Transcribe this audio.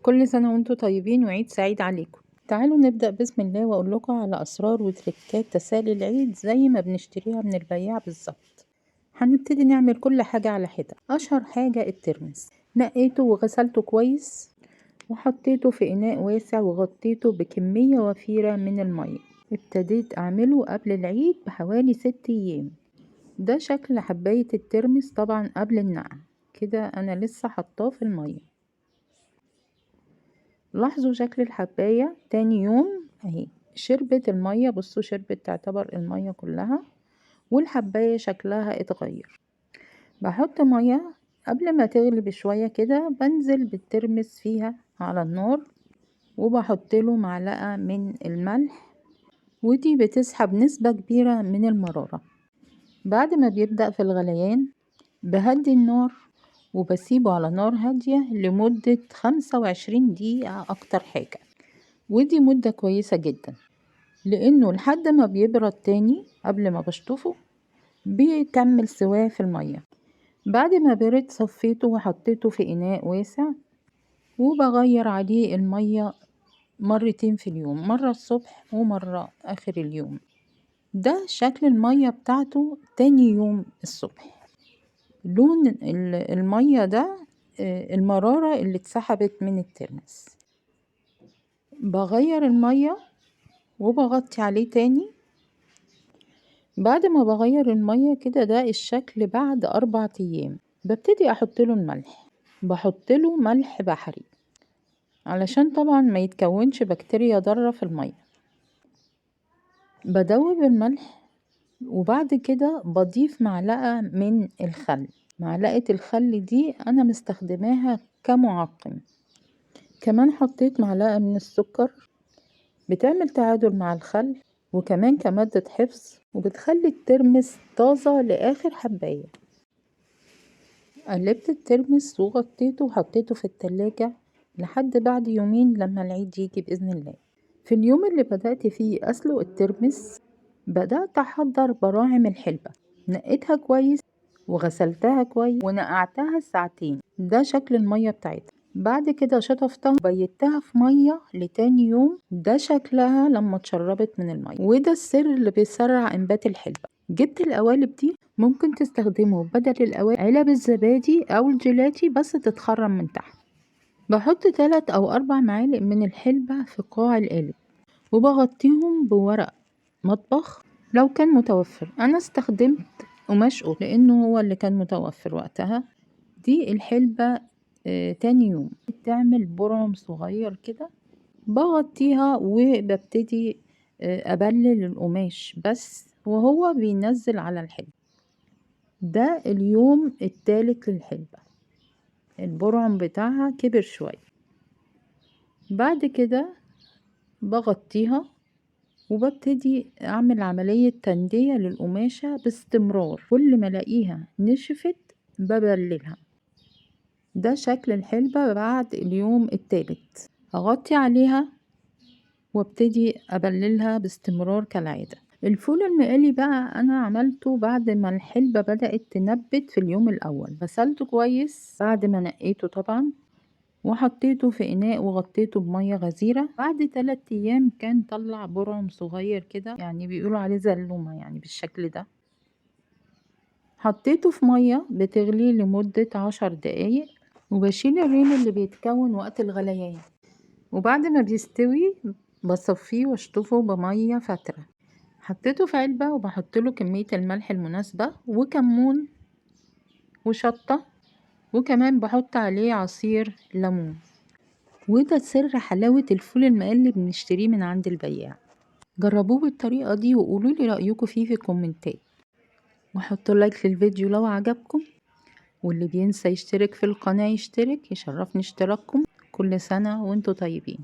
كل سنة وانتم طيبين وعيد سعيد عليكم. تعالوا نبدأ بسم الله واقول لكم على اسرار وتريكات تسالي العيد زي ما بنشتريها من البياع بالظبط. هنبتدي نعمل كل حاجة على حدة. اشهر حاجة الترمس، نقيته وغسلته كويس وحطيته في اناء واسع وغطيته بكمية وفيرة من المية. ابتديت اعمله قبل العيد بحوالي 6 ايام. ده شكل حباية الترمس طبعا قبل النقع. كده انا لسه حطاه في المية. لاحظوا شكل الحباية تاني يوم اهي شربت المية. بصوا شربت تعتبر المية كلها، والحباية شكلها اتغير. بحط مية قبل ما تغلي بشوية كده، بنزل بالترمس فيها على النار وبحط له معلقة من الملح، ودي بتسحب نسبة كبيرة من المرارة. بعد ما بيبدأ في الغليان بهدي النار وبسيبه على نار هادية لمدة 25 دقيقة أكتر حاجة. ودي مدة كويسة جدا، لأنه لحد ما بيبرد تاني قبل ما بشطفه بيكمل سواه في المية. بعد ما برد صفيته وحطيته في إناء واسع، وبغير عليه المية مرتين في اليوم، مرة الصبح ومرة آخر اليوم. ده شكل المية بتاعته تاني يوم الصبح. لون المية ده المرارة اللي اتسحبت من الترمس. بغير المية وبغطي عليه تاني. بعد ما بغير المية كده ده الشكل بعد 4 ايام. ببتدي احط له الملح. بحط له ملح بحري علشان طبعا ما يتكونش بكتيريا ضارة في المية. بدوب الملح وبعد كده بضيف معلقة من الخل. معلقة الخل دي انا مستخدماها كمعقم. كمان حطيت معلقة من السكر، بتعمل تعادل مع الخل وكمان كمادة حفظ، وبتخلي الترمس طازة لآخر حباية. قلبت الترمس وغطيته وحطيته في التلاجة لحد بعد يومين لما العيد يجي بإذن الله. في اليوم اللي بدأت فيه أسلق الترمس بدأت أحضر براعم الحلبة. نقيتها كويس وغسلتها كويس ونقعتها ساعتين. ده شكل المية بتاعتها. بعد كده شطفتها وبيتها في مية لتاني يوم. ده شكلها لما اتشربت من المية، وده السر اللي بيسرع انبات الحلبة. جبت القوالب دي، ممكن تستخدمه بدل القوالب علب الزبادي او الجيلاتي بس تتخرم من تحت. بحط 3 أو 4 معالق من الحلبة في قاع القالب وبغطيهم بورق مطبخ لو كان متوفر. انا استخدمت قماش قط لانه هو اللي كان متوفر وقتها. دي الحلبة تاني يوم بتعمل برعم صغير كده. بغطيها وببتدي ابلل القماش بس وهو بينزل على الحلبة. ده اليوم الثالث للحلبة. البرعم بتاعها كبر شوية. بعد كده بغطيها وببتدي اعمل عملية تندية للقماشة باستمرار. كل ما الاقيها نشفت ببللها. ده شكل الحلبة بعد اليوم الثالث. هغطي عليها وابتدي ابللها باستمرار كالعادة. الفول المقلي بقى انا عملته بعد ما الحلبة بدأت تنبت في اليوم الاول. غسلته كويس بعد ما نقيته طبعا وحطيته في اناء وغطيته بمية غزيرة. بعد 3 ايام كان طلع برعم صغير كده، يعني بيقولوا عليه زلومة يعني بالشكل ده. حطيته في مية بتغلي لمدة 10 دقايق وبشيل الريم اللي بيتكون وقت الغليان. وبعد ما بيستوي بصفيه واشطفه بمية فترة. حطيته في علبة وبحط له كمية الملح المناسبة وكمون وشطة، وكمان بحط عليه عصير ليمون. وده سر حلاوة الفول المقلي بنشتريه من عند البياع. جربوه بالطريقة دي وقولوا لي رأيكم فيه في الكومنتات، وحطوا لايك للفيديو لو عجبكم، واللي بينسى يشترك في القناة يشترك. يشرفني اشتراككم. كل سنة وانتم طيبين.